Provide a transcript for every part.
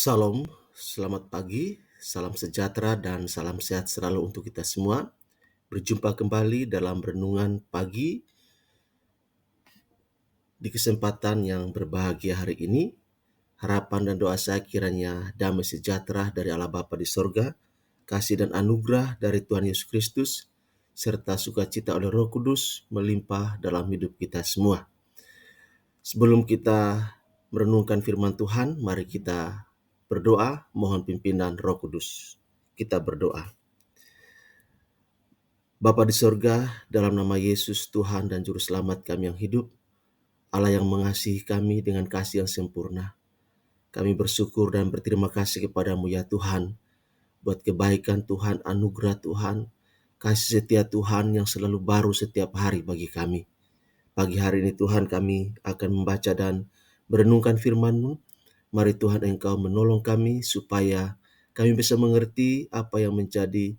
Salam, selamat pagi, salam sejahtera dan salam sehat selalu untuk kita semua. Berjumpa kembali dalam renungan pagi di kesempatan yang berbahagia hari ini. Harapan dan doa saya kiranya damai sejahtera dari Allah Bapa di sorga, kasih dan anugerah dari Tuhan Yesus Kristus, serta sukacita oleh Roh Kudus melimpah dalam hidup kita semua. Sebelum kita merenungkan firman Tuhan, mari kita berdoa, mohon pimpinan Roh Kudus. Kita berdoa. Bapa di sorga, dalam nama Yesus Tuhan dan Juru Selamat kami yang hidup, Allah yang mengasihi kami dengan kasih yang sempurna. Kami bersyukur dan berterima kasih kepadamu ya Tuhan, buat kebaikan Tuhan, anugerah Tuhan, kasih setia Tuhan yang selalu baru setiap hari bagi kami. Pagi hari ini Tuhan kami akan membaca dan merenungkan firman-Mu. Mari Tuhan Engkau menolong kami supaya kami bisa mengerti apa yang menjadi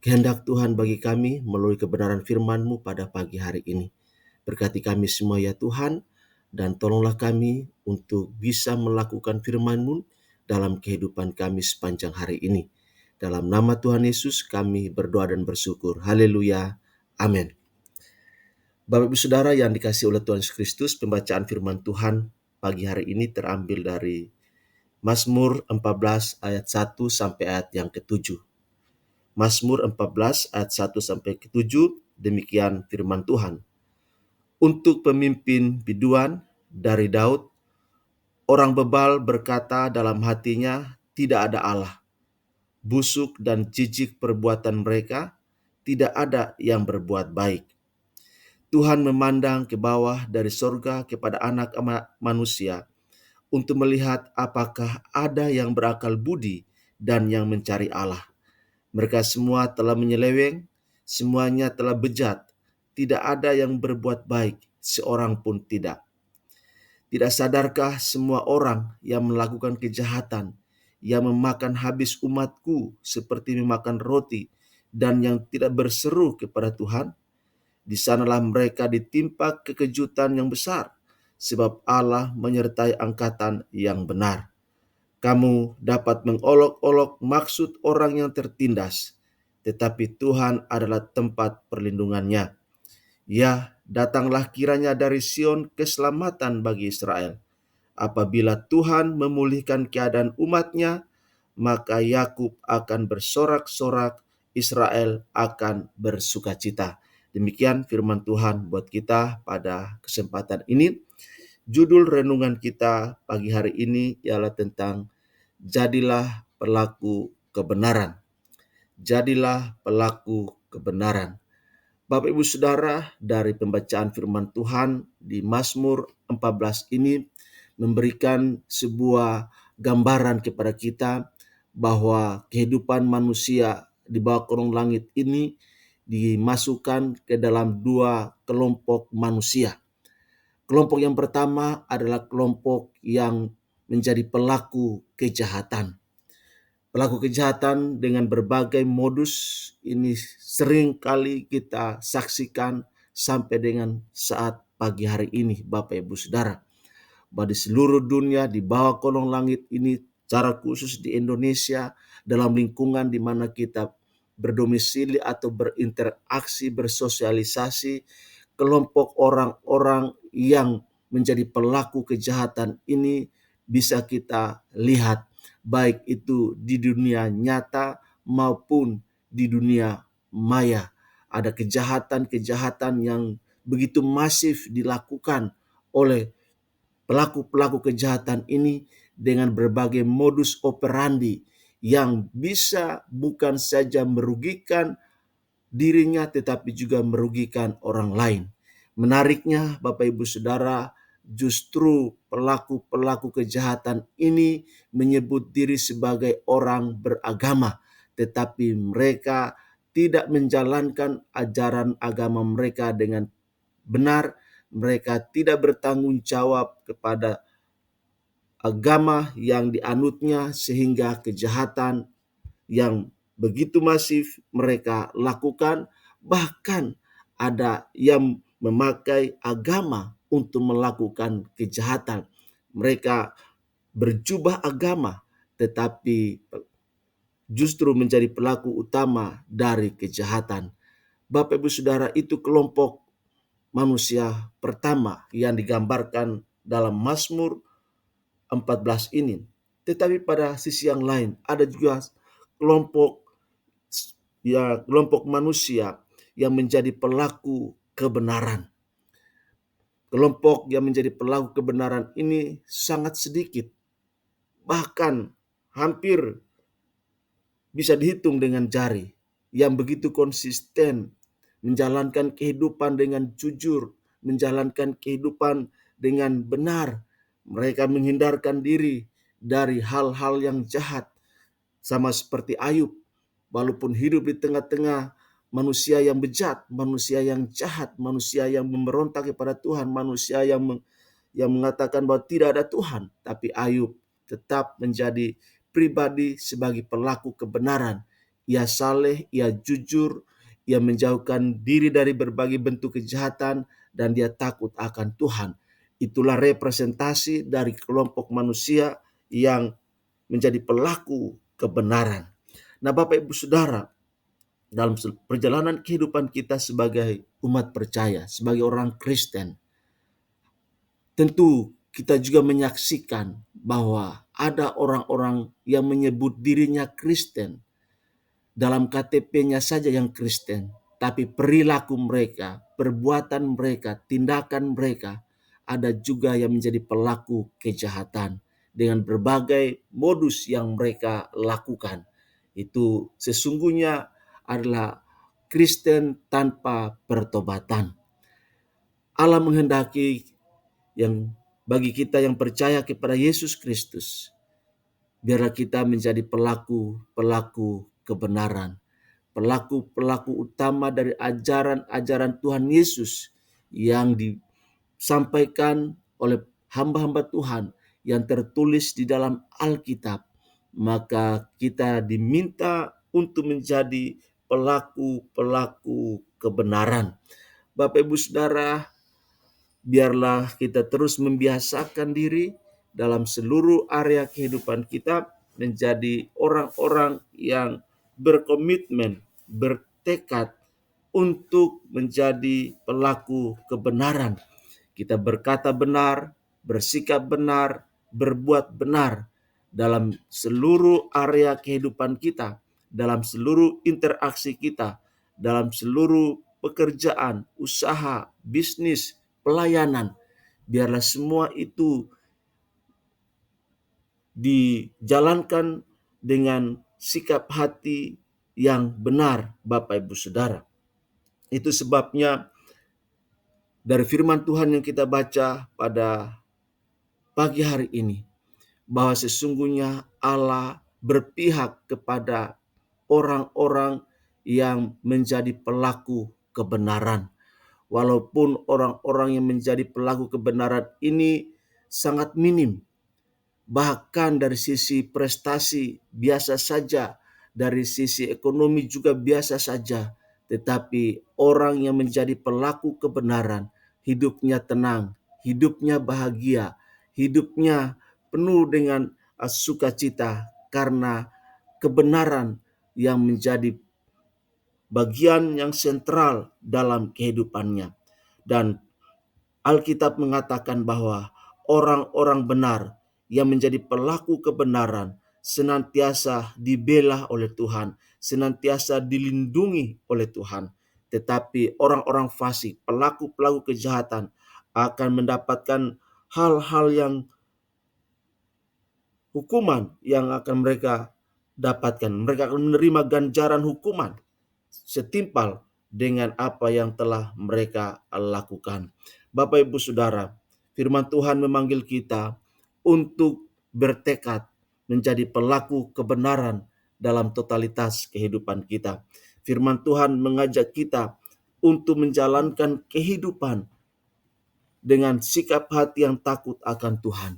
kehendak Tuhan bagi kami melalui kebenaran firman-Mu pada pagi hari ini. Berkati kami semua ya Tuhan, dan tolonglah kami untuk bisa melakukan firman-Mu dalam kehidupan kami sepanjang hari ini. Dalam nama Tuhan Yesus kami berdoa dan bersyukur. Haleluya. Amin. Bapak Ibu Saudara yang dikasihi oleh Tuhan Yesus Kristus, pembacaan firman Tuhan pagi hari ini terambil dari Mazmur 14 ayat 1 sampai ayat yang ke-7. Mazmur 14 ayat 1 sampai ke-7, demikian firman Tuhan. Untuk pemimpin biduan dari Daud, orang bebal berkata dalam hatinya, tidak ada Allah. Busuk dan jijik perbuatan mereka, tidak ada yang berbuat baik. Tuhan memandang ke bawah dari sorga kepada anak manusia untuk melihat apakah ada yang berakal budi dan yang mencari Allah. Mereka semua telah menyeleweng, semuanya telah bejat, tidak ada yang berbuat baik, seorang pun tidak. Tidak sadarkah semua orang yang melakukan kejahatan, yang memakan habis umatku seperti memakan roti, dan yang tidak berseru kepada Tuhan? Di sanalah mereka ditimpa kekejutan yang besar, sebab Allah menyertai angkatan yang benar. Kamu dapat mengolok-olok maksud orang yang tertindas, tetapi Tuhan adalah tempat perlindungannya. Ya, datanglah kiranya dari Sion keselamatan bagi Israel. Apabila Tuhan memulihkan keadaan umatnya, maka Yakub akan bersorak-sorak, Israel akan bersukacita. Demikian firman Tuhan buat kita pada kesempatan ini. Judul renungan kita pagi hari ini ialah tentang jadilah pelaku kebenaran. Jadilah pelaku kebenaran. Bapak Ibu Saudara, dari pembacaan firman Tuhan di Mazmur 14 ini memberikan sebuah gambaran kepada kita bahwa kehidupan manusia di bawah kolong langit ini dimasukkan ke dalam dua kelompok manusia. Kelompok yang pertama adalah kelompok yang menjadi pelaku kejahatan. Pelaku kejahatan dengan berbagai modus ini sering kali kita saksikan sampai dengan saat pagi hari ini, Bapak Ibu Saudara. Bahwa di seluruh dunia, di bawah kolong langit ini, secara khusus di Indonesia, dalam lingkungan di mana kita berdomisili atau berinteraksi, bersosialisasi, kelompok orang-orang yang menjadi pelaku kejahatan ini bisa kita lihat, baik itu di dunia nyata maupun di dunia maya. Ada kejahatan-kejahatan yang begitu masif dilakukan oleh pelaku-pelaku kejahatan ini dengan berbagai modus operandi yang bisa bukan saja merugikan dirinya tetapi juga merugikan orang lain. Menariknya Bapak Ibu Saudara, justru pelaku-pelaku kejahatan ini menyebut diri sebagai orang beragama, tetapi mereka tidak menjalankan ajaran agama mereka dengan benar. Mereka tidak bertanggung jawab kepada agama yang dianutnya, sehingga kejahatan yang begitu masif mereka lakukan. Bahkan ada yang memakai agama untuk melakukan kejahatan. Mereka berjubah agama tetapi justru menjadi pelaku utama dari kejahatan. Bapak Ibu Saudara, itu kelompok manusia pertama yang digambarkan dalam Mazmur 14 ini. Tetapi pada sisi yang lain ada juga kelompok kelompok manusia yang menjadi pelaku kebenaran. Kelompok yang menjadi pelaku kebenaran ini sangat sedikit, bahkan hampir bisa dihitung dengan jari, yang begitu konsisten menjalankan kehidupan dengan jujur, menjalankan kehidupan dengan benar. Mereka menghindarkan diri dari hal-hal yang jahat, sama seperti Ayub. Walaupun hidup di tengah-tengah manusia yang bejat, manusia yang jahat, manusia yang memberontak kepada Tuhan, manusia yang mengatakan bahwa tidak ada Tuhan, tapi Ayub tetap menjadi pribadi sebagai pelaku kebenaran. Ia saleh, ia jujur, ia menjauhkan diri dari berbagai bentuk kejahatan, dan dia takut akan Tuhan. Itulah representasi dari kelompok manusia yang menjadi pelaku kebenaran. Nah, Bapak Ibu Saudara, dalam perjalanan kehidupan kita sebagai umat percaya, sebagai orang Kristen, tentu kita juga menyaksikan bahwa ada orang-orang yang menyebut dirinya Kristen. Dalam KTP-nya saja yang Kristen, tapi perilaku mereka, perbuatan mereka, tindakan mereka, ada juga yang menjadi pelaku kejahatan dengan berbagai modus yang mereka lakukan. Itu sesungguhnya adalah Kristen tanpa pertobatan. Allah menghendaki yang bagi kita yang percaya kepada Yesus Kristus, biarlah kita menjadi pelaku-pelaku kebenaran, pelaku-pelaku utama dari ajaran-ajaran Tuhan Yesus yang disampaikan oleh hamba-hamba Tuhan yang tertulis di dalam Alkitab. Maka kita diminta untuk menjadi pelaku-pelaku kebenaran. Bapak Ibu Saudara, biarlah kita terus membiasakan diri dalam seluruh area kehidupan kita menjadi orang-orang yang berkomitmen, bertekad untuk menjadi pelaku kebenaran. Kita berkata benar, bersikap benar, berbuat benar dalam seluruh area kehidupan kita, dalam seluruh interaksi kita, dalam seluruh pekerjaan, usaha, bisnis, pelayanan. Biarlah semua itu dijalankan dengan sikap hati yang benar, Bapak Ibu Saudara. Itu sebabnya dari firman Tuhan yang kita baca pada pagi hari ini, bahwa sesungguhnya Allah berpihak kepada orang-orang yang menjadi pelaku kebenaran. Walaupun orang-orang yang menjadi pelaku kebenaran ini sangat minim, bahkan dari sisi prestasi biasa saja, dari sisi ekonomi juga biasa saja, tetapi orang yang menjadi pelaku kebenaran, hidupnya tenang, hidupnya bahagia, hidupnya penuh dengan sukacita karena kebenaran yang menjadi bagian yang sentral dalam kehidupannya. Dan Alkitab mengatakan bahwa orang-orang benar yang menjadi pelaku kebenaran senantiasa dibela oleh Tuhan, senantiasa dilindungi oleh Tuhan. Tetapi orang-orang fasik, pelaku-pelaku kejahatan akan mendapatkan hal-hal yang hukuman yang akan mereka dapatkan. Mereka akan menerima ganjaran hukuman setimpal dengan apa yang telah mereka lakukan. Bapak Ibu Saudara, firman Tuhan memanggil kita untuk bertekad menjadi pelaku kebenaran dalam totalitas kehidupan kita. Firman Tuhan mengajak kita untuk menjalankan kehidupan dengan sikap hati yang takut akan Tuhan.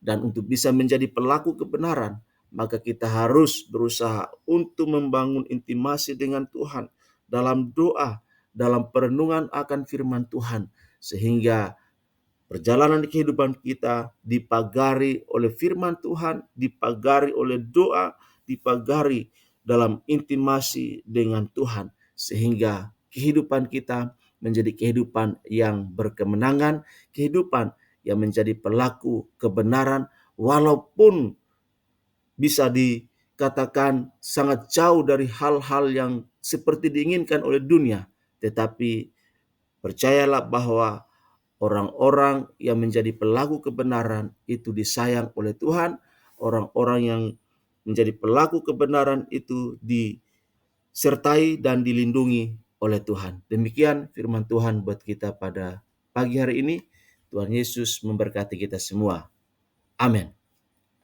Dan untuk bisa menjadi pelaku kebenaran, maka kita harus berusaha untuk membangun intimasi dengan Tuhan dalam doa, dalam perenungan akan firman Tuhan, sehingga Perjalanan kehidupan kita dipagari oleh firman Tuhan, dipagari oleh doa, dipagari dalam intimasi dengan Tuhan, sehingga kehidupan kita menjadi kehidupan yang berkemenangan, kehidupan yang menjadi pelaku kebenaran, walaupun bisa dikatakan sangat jauh dari hal-hal yang seperti diinginkan oleh dunia. Tetapi percayalah bahwa orang-orang yang menjadi pelaku kebenaran itu disayang oleh Tuhan. Orang-orang yang menjadi pelaku kebenaran itu disertai dan dilindungi oleh Tuhan. Demikian firman Tuhan buat kita pada pagi hari ini. Tuhan Yesus memberkati kita semua. Amin.